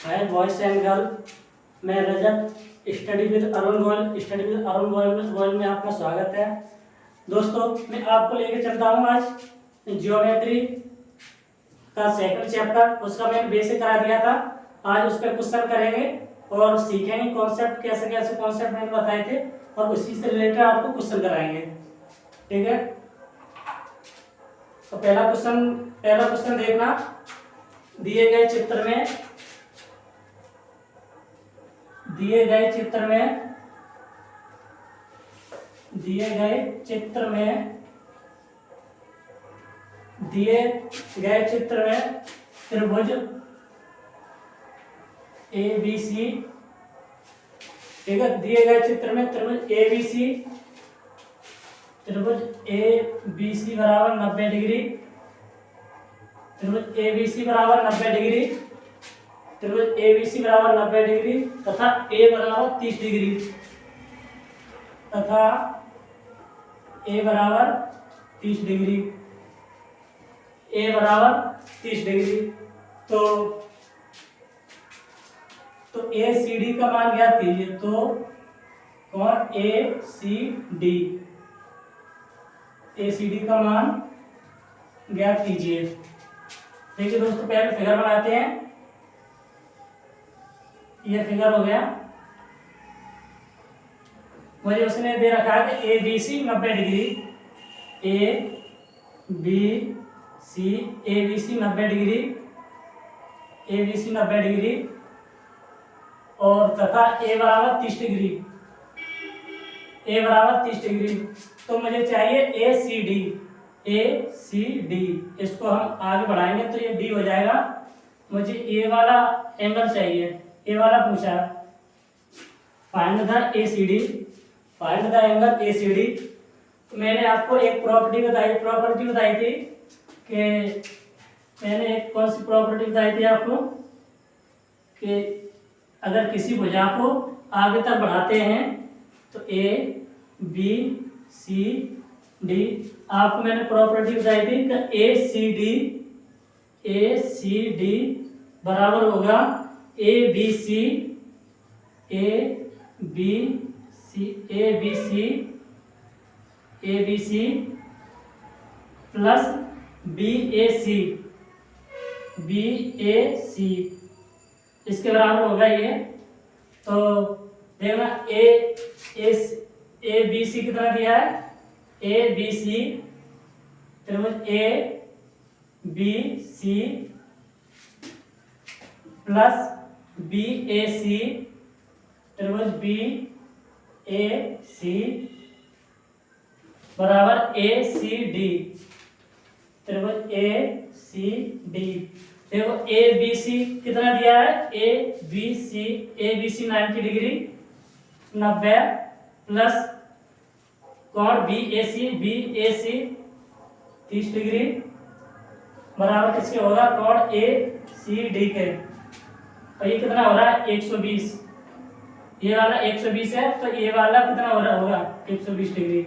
Hi boys and girl, मैं रजत study with Arun Goyal में आपका स्वागत है। दोस्तों, मैं आपको लेकर चलता हूँ आज ज्योमेट्री का सेकंड चैप्टर। उसका मैंने बेसिक करा दिया था। आज उस पर क्वेश्चन करेंगे और सीखेंगे कॉन्सेप्ट, कैसे कैसे कॉन्सेप्ट मैंने बताए थे और उसी से रिलेटेड आपको क्वेश्चन कराएंगे। ठीक है, तो पहला क्वेश्चन देखना। दिए गए चित्र में दिए गए चित्र में त्रिभुज ABC, ठीक है, दिए गए चित्र में त्रिभुज ABC बराबर 90 डिग्री, त्रिभुज ABC बराबर 90 डिग्री, त्रिभुज ABC बराबर 90 डिग्री तथा A बराबर 30 डिग्री तथा A बराबर 30 डिग्री, A बराबर 30 डिग्री। तो ACD का मान ज्ञात कीजिए। तो कौन ACD का मान ज्ञात कीजिए। ठीक है दोस्तों, पहले फिगर बनाते हैं। ये फिगर हो गया। मुझे उसने दे रखा है कि ABC 90 डिग्री, ABC 90 डिग्री और तथा A बराबर 30 डिग्री। तो मुझे चाहिए ACD। इसको हम आगे बढ़ाएंगे तो ये D हो जाएगा। मुझे A वाला एंगल चाहिए, A वाला पूछा। Find the angle ACD। मैंने आपको एक प्रॉपर्टी बताई थी कि कौन सी प्रॉपर्टी बताई थी आपको कि अगर किसी भुजा को आगे तक बढ़ाते हैं तो ABCD, आपको मैंने प्रॉपर्टी बताई थी कि ACD बराबर होगा ABC प्लस BAC, इसके बराबर होगा ये। तो देखना ABC कितना दिया है। ABC त्रिभुज ABC प्लस BAC त्रिभुज BAC बराबर ACD, त्रिभुज ACD। देखो ABC कितना दिया है। ABC 90 डिग्री 90 प्लस कोण BAC 30 डिग्री बराबर किसके होगा, कोण ACD के। और ये कितना हो रहा है 120। ये वाला 120 है तो ये वाला कितना हो रहा होगा 120 डिग्री,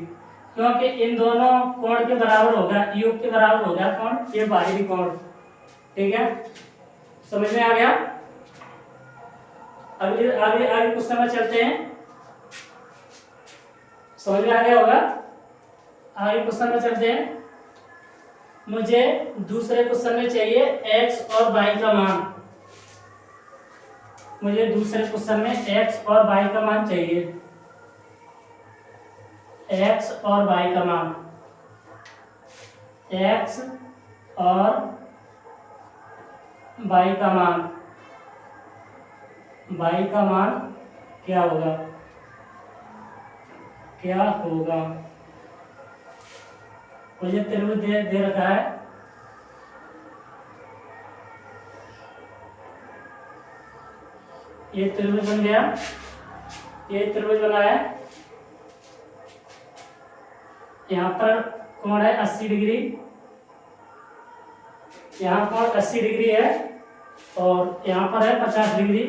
क्योंकि इन दोनों कोण के बराबर होगा, योग के बराबर होगा कोण, ये बाहरी कोण। ठीक है, समझ में आ गया। आगे क्वेश्चन में चलते हैं। समझ में आ गया होगा। आगे क्वेश्चन में चलते हैं। मुझे दूसरे क्वेश्चन में चाहिए x और y का मान। मुझे दूसरे क्वेश्चन में x और y का मान चाहिए। x और y का मान, x और y का मान क्या होगा। मुझे त्रिभुज दे रखा है। ये त्रिभुज बन गया, ये त्रिभुज बना है। यहाँ पर कोण है 80 डिग्री, यहाँ कोण 80 डिग्री है और यहाँ पर है 50 डिग्री,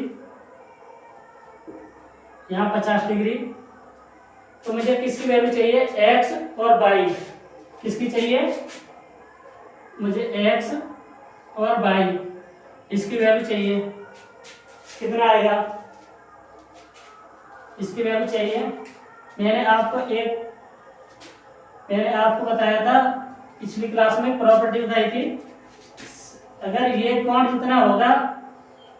यहाँ 50 डिग्री। तो मुझे किसकी वैल्यू चाहिए, x और y। किसकी चाहिए, मुझे x और y इसकी वैल्यू चाहिए। कितना आएगा, इसकी वैल्यू चाहिए। मैंने आपको बताया था पिछली क्लास में, प्रॉपर्टी बताई थी, अगर ये कोण जितना होगा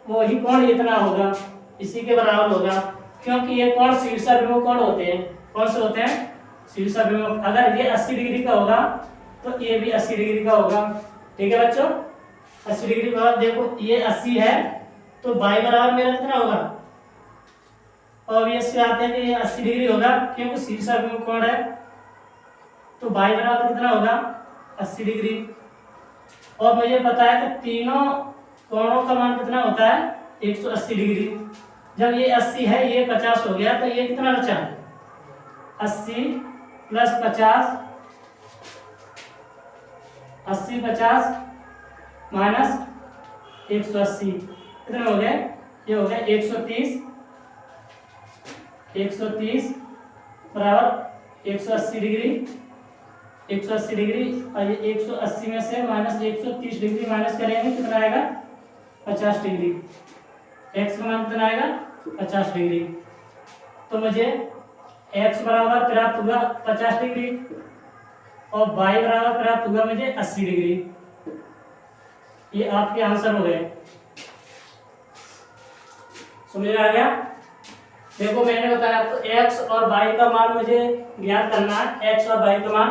वही कोण इतना होगा, इसी के बराबर होगा, क्योंकि ये कोण शीर्षाभिमुख कोण होते हैं। कौन से होते हैं, शीर्षाभिमुख। अगर ये 80 डिग्री का होगा तो ये भी 80 डिग्री का होगा। ठीक है बच्चों, 80 डिग्री का। देखो ये 80 है तो बाई बराबर मेरा कितना होगा, ऑब्वियस बात है कि ये 80 डिग्री होगा क्योंकि शीर्षाभिमुख कोण है, तो बाई बराबर कितना होगा 80 डिग्री। और मुझे पता है कि तीनों कोणों का मान कितना होता है 180 डिग्री। जब ये 80 है, ये 50 हो गया, तो ये कितना बचा 80 प्लस 50, 80 50 माइनस 180 कितने हो गए, ये हो गया 130 बराबर 180 डिग्री। 180 डिग्री और ये 180 में से माइनस 130 डिग्री माइनस करेंगे, कितना आएगा 50 डिग्री। x का मान कितना आएगा 50 डिग्री। तो मुझे x बराबर प्राप्त हुआ 50 डिग्री और y बराबर प्राप्त हुआ मुझे 80 डिग्री। ये आपके आंसर हो गए। समझ में आ गया। देखो मैंने बताया आपको x और y का मान मुझे ज्ञात करना है। x और y का मान,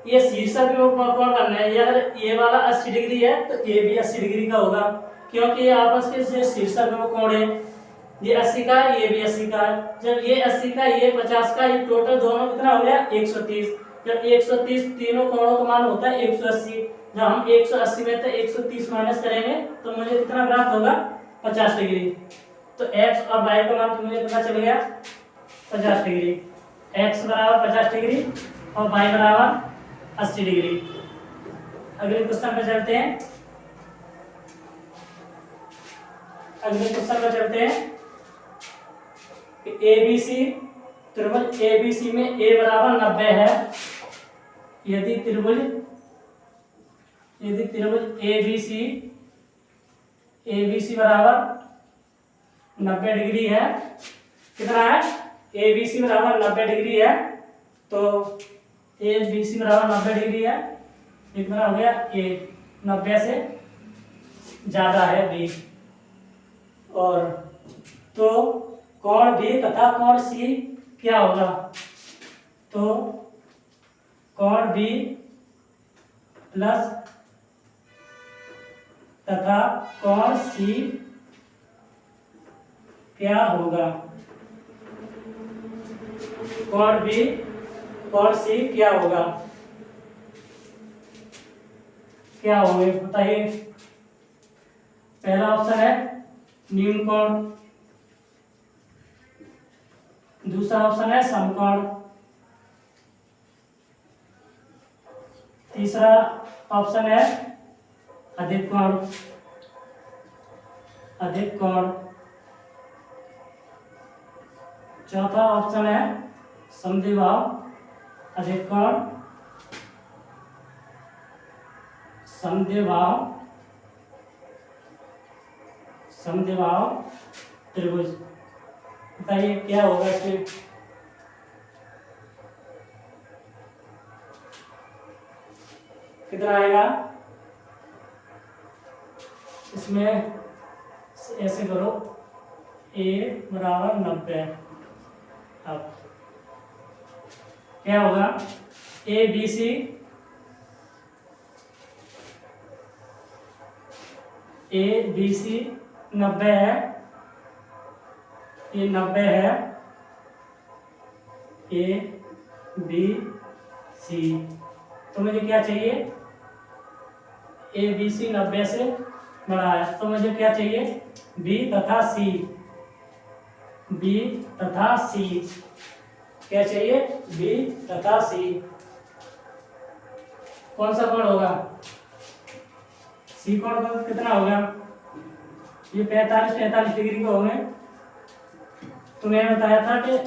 ये शीर्षाभिमुख कोण करना है। ये अगर ये वाला 80 डिग्री है तो ये भी 80 डिग्री का होगा, क्योंकि ये आपस के से शीर्षाभिमुख कोण है। ये 80 का है, ये भी 80 का है। जब ये 80 का, ये 50 का, ये टोटल दोनों कितना हो गया 130। जब 130 तीनों कोणों का मान होता है 180, जब हम 180 में से 130 माइनस करेंगे तो मुझे कितना प्राप्त होगा 50 डिग्री। तो x और y का मान तो मुझे पता चल गया 50 डिग्री। x बराबर 50 डिग्री और y बराबर 80 डिग्री। अगले क्वेश्चन पे चलते हैं। ABC त्रिभुज ABC में a बराबर 90 है। यदि त्रिभुज ABC बराबर 90 डिग्री है, कितना है ABC बराबर 90 डिग्री है, तो ABC बराबर 90 डिग्री है, कितना हो गया A 90 से ज्यादा है B। और तो कोण B तथा कोण C क्या होगा, तो कोण B प्लस तथा कोण C क्या होगा, कोण B कोण C क्या होगा, क्या होंगे बताइए। पहला ऑप्शन है न्यून कोण, दूसरा ऑप्शन है समकोण, तीसरा ऑप्शन है अधिक कोण, चौथा ऑप्शन है समद्विबाहु अधिक कोण, समद्विबाहु त्रिभुज। बताइए क्या होगा इसमें। कितना आएगा इसमें, ऐसे करो A बराबर 90। अब क्या होगा ABC 90 है, ये 90 है ABC। तो मुझे क्या चाहिए, ABC 90 से बड़ा है, तो मुझे क्या चाहिए B तथा C क्या चाहिए B तथा C। कौन सा कोण होगा, C कोण कितना होगा, ये 45 डिग्री को होंगे। तो मैंने बताया था कि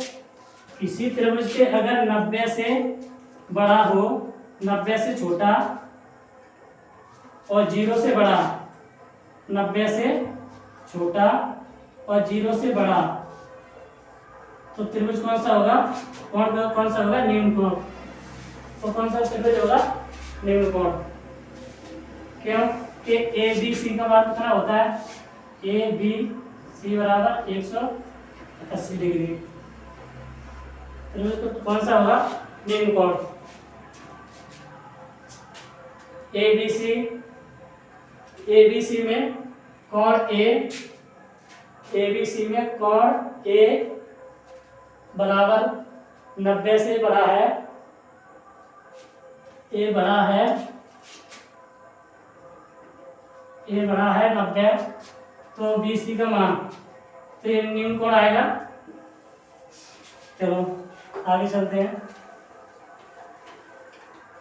किसी त्रिभुज के अगर 90 से बड़ा हो, 90 से छोटा और 0 से बड़ा, 90 से छोटा और 0 से बड़ा, तो त्रिभुज कौन सा होगा, कौन सा होगा, निम्न कोण। तो कौन सा त्रिभुज होगा, निम्न कोण। क्यों कि ए बी सी का मान कितना होता है, ए बी सी बराबर 180 डिग्री। त्रिभुज तो कौन सा होगा, निम्न कोण। ए बी सी में कोण ए बी सी में कोण ए बराबर 90 से बड़ा है, ए बड़ा है 90, तो बी सी का मान, तो ये निम्न कोण आएगा। चलो आगे चलते हैं।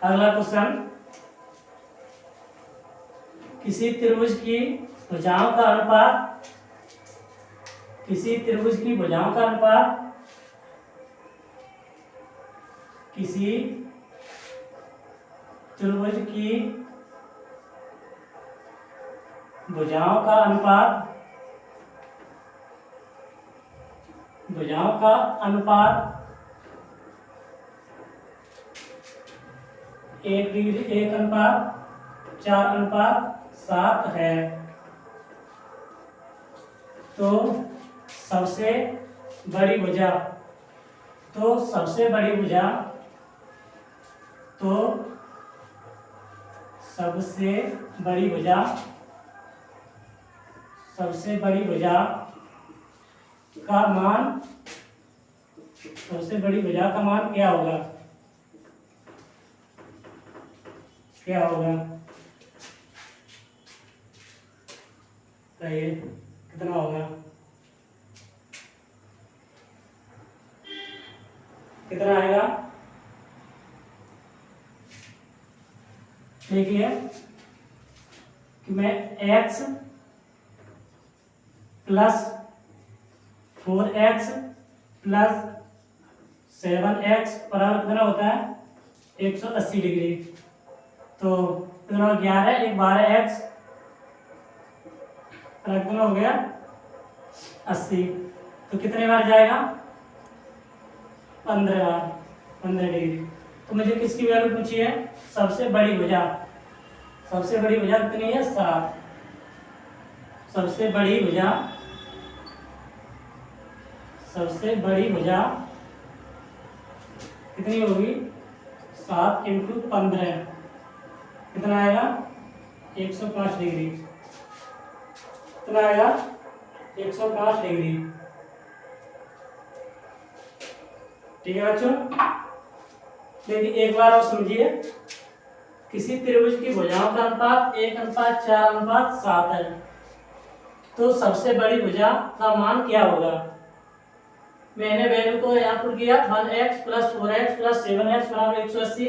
अगला क्वेश्चन, किसी त्रिभुज की भुजाओं का अनुपात, किसी त्रिभुज की भुजाओं का अनुपात किसी त्रिभुज की भुजाओं का अनुपात 1:4:7 है, तो सबसे बड़ी भुजा सबसे बड़ी भुजा का मान क्या होगा, बताइए कितना होगा, कितना आएगा। देखिए कि मैं x plus 4x plus 7x बराबर कितना होता है, 180 डिग्री। तो कितना 11 1 12x कितना हो गया 80, तो कितने बार जाएगा, 15 बार, 15 डिग्री। तो मुझे किसकी वैल्यू पूछी है, सबसे बड़ी भुजा कितनी है, 7। सबसे बड़ी भुजा कितनी होगी, 7 × 15 कितना आएगा, 105 डिग्री। कितना आएगा, 105 डिग्री। ठीक है बच्चों, देखिए एक बार और समझिए। किसी त्रिभुज की भुजाओं का अनुपात 1:4:7 है, तो सबसे बड़ी भुजा का मान क्या होगा। मैंने वैल्यू को यहाँ पर किया 1x plus 4x plus 7x बराबर 180,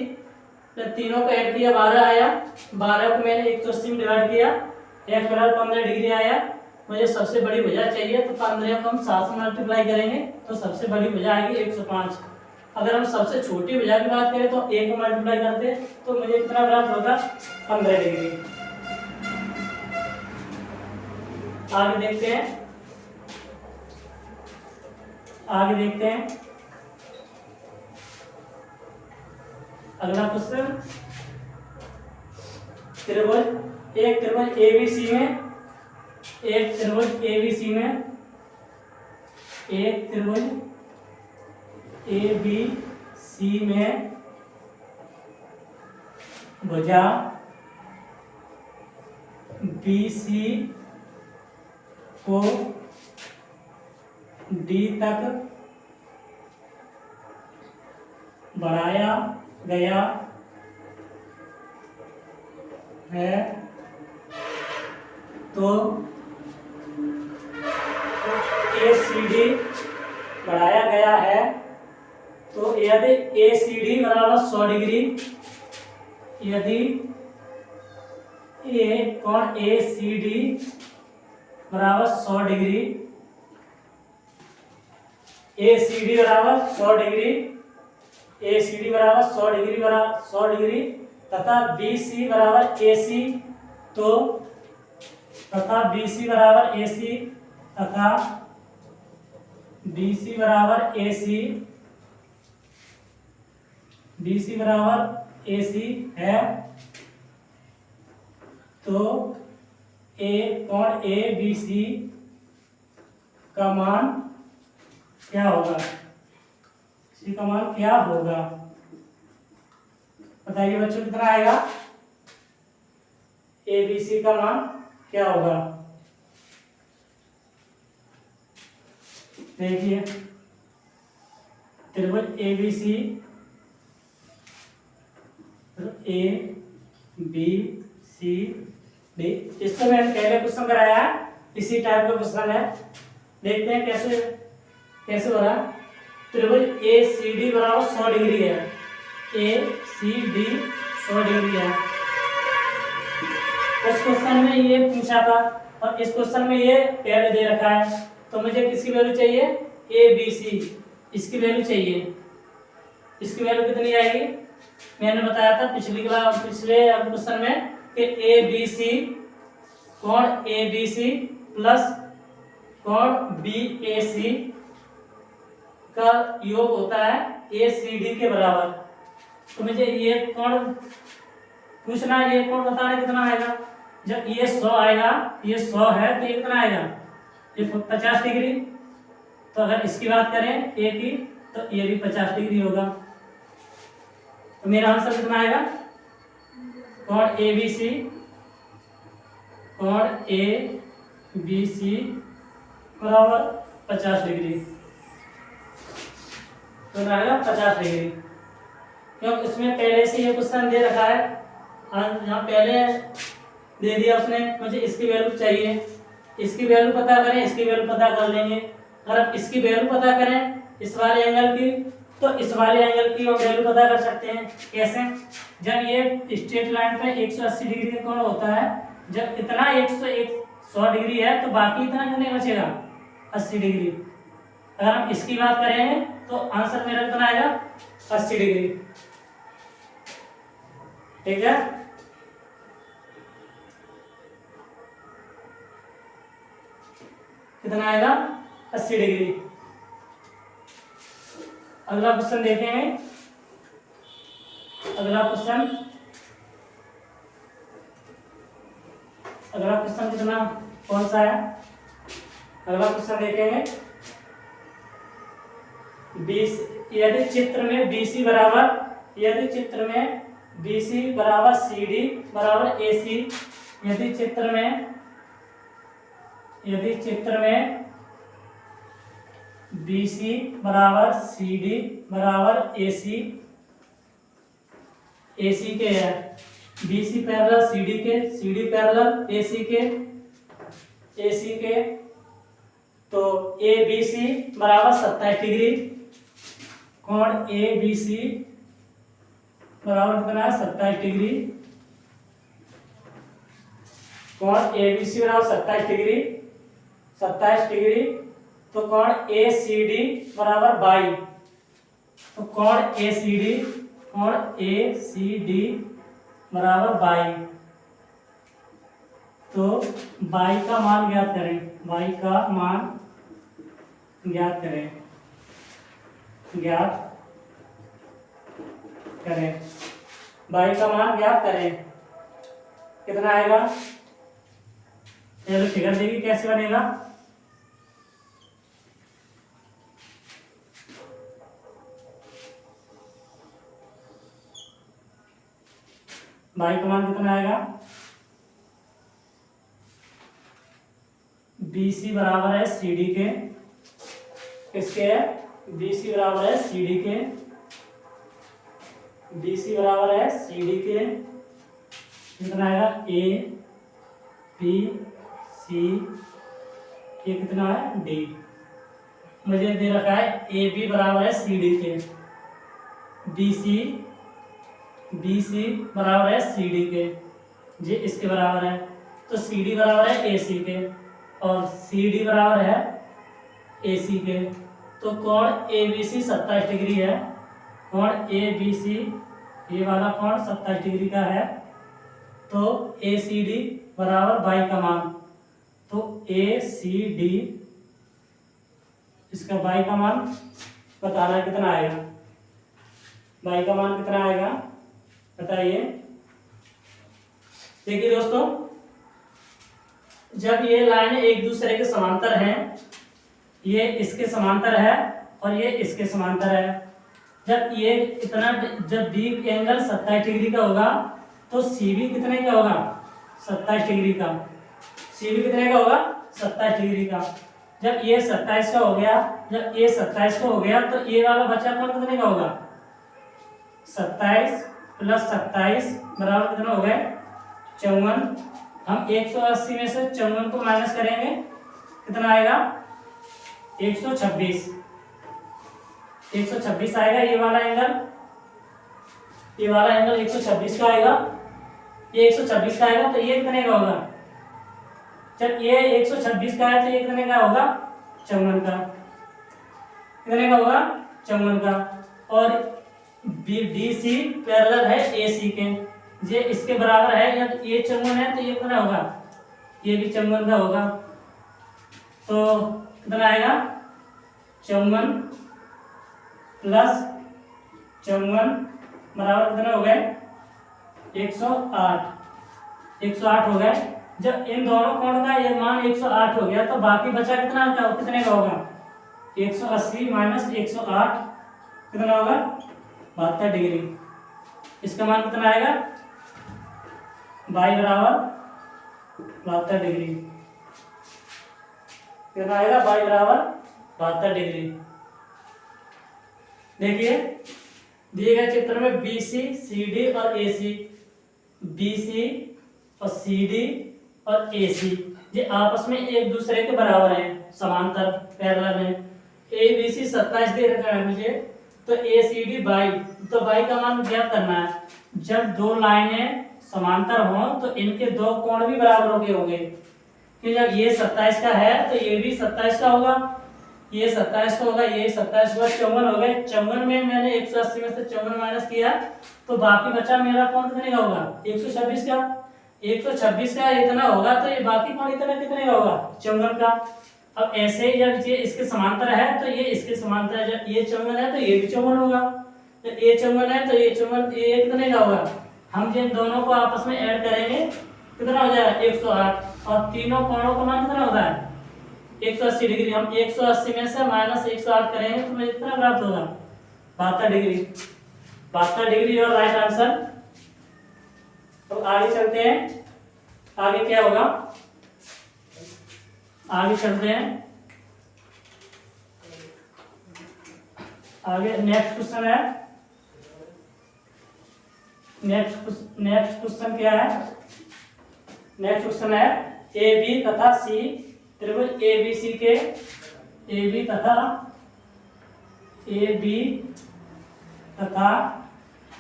तीनों को ऐड किया 12 आया, 12 को मैंने 180 में डिवाइड किया, x बराबर 15 डिग्री आया। मुझे सबसे बड़ी भुजा चाहिए, तो 15 को हम 7 से मल्टीप्लाई करेंगे तो सबसे बड़ी भुजा आएगी 105। अगर हम सबसे छोटी भुजा की बात करें तो 1 को मल्टीप्लाई करते तो मुझे कितना प्राप्त होगा, 15 डिग्री। आगे देखते हैं अगला क्वेश्चन। एक त्रिभुज एबीसी में भुजा BC को D तक बढ़ाया गया है, तो ACD बढ़ाया गया है, तो यदि ACD बराबर 100 डिग्री, यदि कोण ACD बराबर 100 डिग्री, ACD बराबर 100 डिग्री तथा BC बराबर AC, तो तथा BC बराबर AC तथा BC बराबर AC, BC बराबर AC है, तो कोण ABC का मान क्या होगा? C का मान क्या होगा बताइए बच्चों, कितना आएगा? ABC का मान क्या होगा? देखिए त्रिभुज ABC, ABCD, इसको मैंने पहले क्वेश्चन कराया है, इसी टाइप का क्वेश्चन है। देखते हैं कैसे हो रहा है। त्रिभुज ACD बराबर 100 डिग्री है, ACD 100 डिग्री है। उस क्वेश्चन में ये पूछा था और इस क्वेश्चन में ये पहले दे रखा है, तो मुझे किसकी वैल्यू चाहिए? ABC, इसकी वैल्यू चाहिए। इसकी वैल्यू कितनी आएगी? मैंने बताया था पिछले क्वेश्चन में कि ABC, कोण ABC प्लस कोण BAC का योग होता है ACD के बराबर। तो मुझे ये कोण पूछना है, ये कोण बताना कितना आएगा। जब ये 100 आएगा, ये 100 है तो ये कितना आएगा? ये 50 डिग्री। तो अगर इसकी बात करें A की, तो ये भी 50 डिग्री होगा। तो मेरा आंसर कितना आएगा? कोण ABC, कोण ABC बराबर 50 डिग्री, तो आएगा 50 डिग्री। क्योंकि इसमें पहले से ये क्वेश्चन दे रखा है, यहाँ पहले दे दिया उसने, मुझे इसकी वैल्यू चाहिए। इसकी वैल्यू पता करें, इसकी वैल्यू पता कर लेंगे। अगर आप इसकी वैल्यू पता करें इस वाले एंगल की, तो इस वाले एंगल की वैल्यू पता कर सकते हैं। कैसे? जब ये स्ट्रेट लाइन पे 180 डिग्री का कोण होता है, जब इतना 100 डिग्री है तो बाकी इतना कितने बचेगा? 80 डिग्री। अगर हम इसकी बात करें तो आंसर मेरा कितना आएगा? 80 डिग्री। ठीक है, कितना आएगा? 80 डिग्री। अगला क्वेश्चन देते हैं। अगला क्वेश्चन कितना कौन सा है? अगला क्वेश्चन देखेंगे। यदि चित्र में BC बराबर CD बराबर AC, यदि चित्र में BC बराबर CD बराबर AC के है, BC पैरेलल CD के, CD पैरेलल AC के, तो ABC बराबर 27 डिग्री, कोण ABC बराबर कितना है? 27 डिग्री। कोण ABC बराबर 27 डिग्री, तो कोण ACD बराबर 22, तो कोण ACD बराबर 22, तो 22 का मान ज्ञात करें। 22 का मान ज्ञात करें। 22 का मान ज्ञात करें, कितना आएगा? चलो फिगर देखिए कैसे बनेगा। बाई का मान कितना आएगा? BC बराबर है CD के, किसके है? BC बराबर है CD के, BC बराबर है CD के, कितना आएगा? ABC, ये कितना है? D। मुझे दे रखा है AB बराबर है CD के, BC बराबर है CD के, ये इसके बराबर है, तो CD बराबर है AC के और CD बराबर है AC के, तो कोण ABC 27 डिग्री है। कोण ABC ये वाला कोण 27 डिग्री का है, तो ACD बराबर 22 का मान, तो ए सी डी, इसका बाई का मान बताना है कितना आएगा, बाई का मान कितना आएगा बताइए। देखिए दोस्तों, जब ये लाइनें एक दूसरे के समांतर हैं, ये इसके समांतर है और ये इसके समांतर है, जब ये इतना, जब बी एंगल 27 डिग्री का होगा तो सी भी कितने का होगा 27 डिग्री का, सी भी कितने का होगा 27 डिग्री का। जब ये 27 का हो गया, जब ये 27 का हो गया तो ये वाला बचा कौन कितने का होगा 27 प्लस 27 बराबर कितना हो गए 54। हम 180 में से 54 को माइनस करेंगे, कितना आएगा 126, 126 आएगा। ये वाला एंगल 126 का आएगा, ये 126 का आएगा तो ये कितने का होगा, जब ये 126 का है तो ये कितने का होगा 54 का, कितने का होगा 54 का। और डी सी पैरेलल है ए सी के, ये इसके बराबर है, जब ये 54 है तो ये कितना होगा, ये भी 54 का होगा, तो कितना आएगा 54 प्लस 54 बराबर कितने हो गए 108 हो गए। जब इन दोनों कोण का ये मान 108 हो गया तो बाकी बचा कितना, कितने का होगा 180 माइनस 108 कितना होगा 72 डिग्री। इसका मान कितना आएगा बाई बराबर 72 डिग्री, कितना आएगा बाई बराबर 72 डिग्री। देखिए दिए गए चित्र में बी सी सी डी और ए सी, बी सी और सी डी और ए सी ये आपस में एक दूसरे के बराबर हैं, समांतर पैरेलल हैं। ए बी सी 27 दे रखा है मुझे, तो ए सी डी बाई, तो बाई का मान ज्ञात करना है। जब दो लाइनें समांतर हों तो इनके दो कोण भी बराबर होंगे, कि जब ये 27 का है तो ये भी 27 का होगा, ये 27 का होगा, ये 27 का 54 हो गए। 54 में मैंने 180 में से 54 माइनस किया तो बाकी बचा मेरा कोण कितने का होगा 126 का, 126 का इतना होगा तो ये बाकी कोण इतना कितने का होगा 54 का। अब ऐसे ही जब ये इसके समांतर है तो ये इसके समांतर है, जब ये 54 है तो ये भी 54 होगा, जब ये 54 है तो ये 54, ये कितने का होगा, हम जिन दोनों को आपस में ऐड करेंगे कितना हो जाएगा 108, और तीनों कोणों का मान कितना होता है 180 डिग्री। हम 180 में से माइनस 108 करेंगे तो मुझे कितना प्राप्त होगा 72 डिग्री, 72 डिग्री और राइट आंसर। तो आगे चलते हैं, आगे क्या होगा, आगे चलते हैं, आगे नेक्स्ट क्वेश्चन है, नेक्स्ट क्वेश्चन क्या है, नेक्स्ट क्वेश्चन है ए बी तथा सी त्रिभुज ए बी सी के, ए बी तथा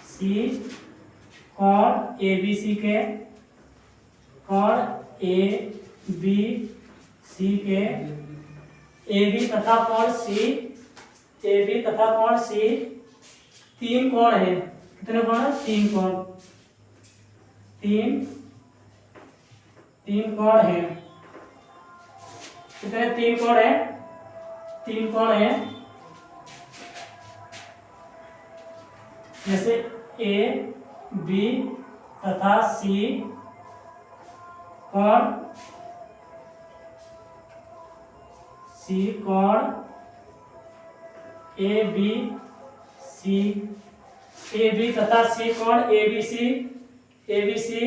सी कोण ए बी सी के, कोण ए बी सी के, ए बी तथा कोण सी, ए बी तथा कोण सी तीन कोण है, कितने कोण है तीन कोण, तीन कोण है, कितने तीन कोण है, तीन कोण है, जैसे ए बी तथा सी कोण, सी कोण A B C, A B तथा सी कोण ए बी सी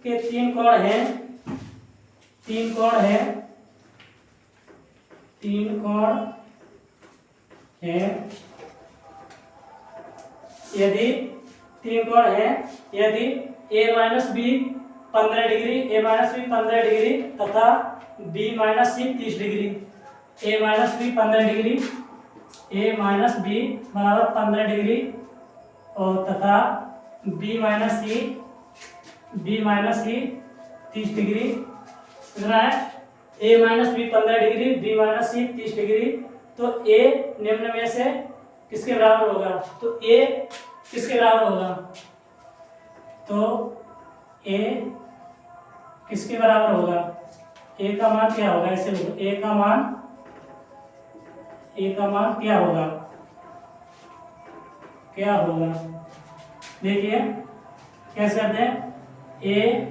के तीन कोण हैं, तीन कोण है, तीन कोण है, यदि तीन कोण है, यदि a minus B 15 degree, a minus B 15 degree तथा b minus C 30 degree, a minus B 15 degree, a minus B बराबर 15 डिग्री और तथा b माइनस सी 30 डिग्री, कितना है a minus B 15 degree, b minus C 30 degree, तो a निम्न में से किसके बराबर होगा, तो a किसके बराबर होगा, तो a किसके बराबर होगा, ए का मान क्या होगा, ऐसे लिखो, ए का मान क्या होगा, देखिए कैसे करते हैं, ए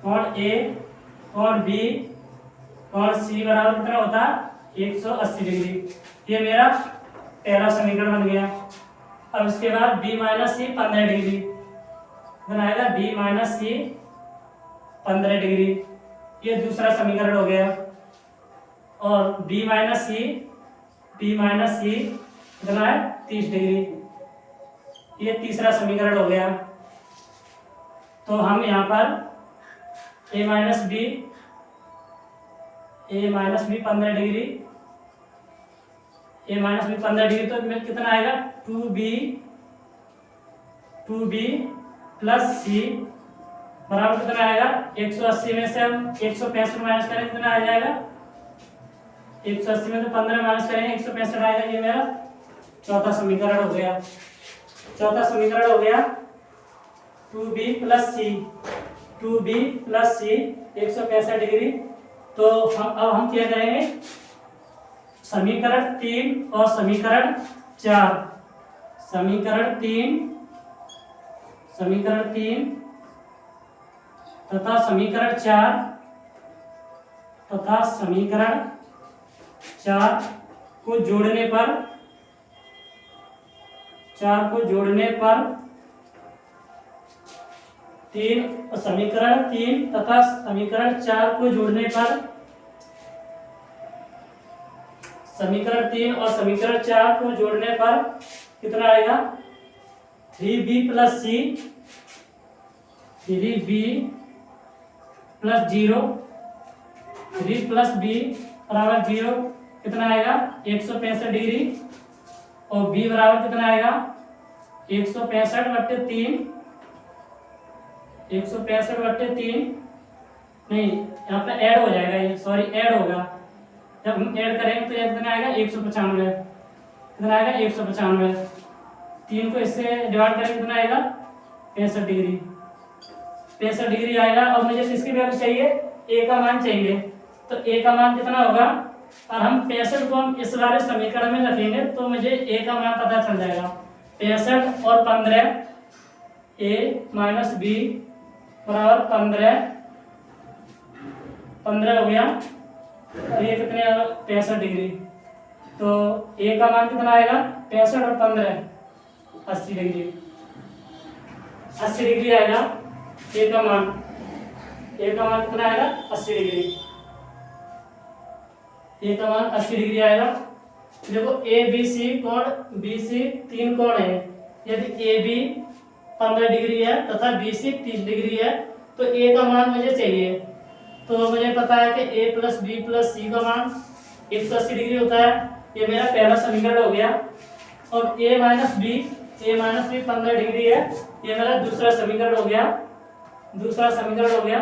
कोण बी कोण सी बराबर कितना होता है 180 डिग्री। ये मेरा पहला समीकरण बन गया। अब इसके बाद बी माइनस सी 15 डिग्री बनाएगा, बी माइनस सी 15 डिग्री, ये दूसरा समीकरण हो गया। और बी माइनस सी कितना है 30 डिग्री, ये तीसरा समीकरण हो गया। तो हम यहाँ पर ए माइनस बी 15 डिग्री, तो में कितना आएगा 2b प्लस सी बराबर कितना आएगा 180 में से हम 165 माइनस करें कितना आ जाएगा, 180 में तो 15 माइनस करेंगे 165 आएगा। ये मेरा चौथा समीकरण हो गया। 2b प्लस सी 165 डिग्री। तो अब हम क्या करेंगे, समीकरण 3 और समीकरण 4, समीकरण 3 तथा समीकरण 4 को जोड़ने पर समीकरण 3 तथा समीकरण 4 को जोड़ने पर, समीकरण 3 और समीकरण 4 को जोड़ने पर कितना आएगा 3b प्लस 0, 3 प्लस b बराबर 0 कितना आएगा 165 डिग्री, और b बराबर कितना आएगा 165/3, 165/3 नहीं, यहाँ पे ऐड हो जाएगा, ये सॉरी ऐड होगा, जब हम ऐड करेंगे तो ये कितना आएगा 195, कितना आएगा 195, 3 को इससे डिवाइड करेंगे कितना आएगा 65 डिग्री, 65 डिग्री आएगा। और मुझे किसकी वैल्यू चाहिए, ए का मान चाहिए, तो ए का मान कितना होगा, और हम 65 को हम इस वाले समीकरण में रखेंगे तो मुझे ए का मान पता चल जाएगा। 65 और 15 ए माइनस बी बराबर 15 हो गया, और ये कितने 65 डिग्री, तो ए का मान कितना आएगा 65 और 15 80 डिग्री, 80 डिग्री आएगा ए का मान कितना आएगा 80 डिग्री, ए का मान 80 डिग्री आएगा। देखो ए बी सी कोण बी सी 3 कोण है, यदि ए बी 15 डिग्री है तथा बी सी 30 डिग्री है, तो ए का मान मुझे चाहिए। तो मुझे पता है कि ए प्लस बी प्लस सी का मान 180 डिग्री होता है, ये मेरा पहला समीकरण हो गया। और ए माइनस बी 15 डिग्री है, ये मेरा दूसरा समीकरण हो गया।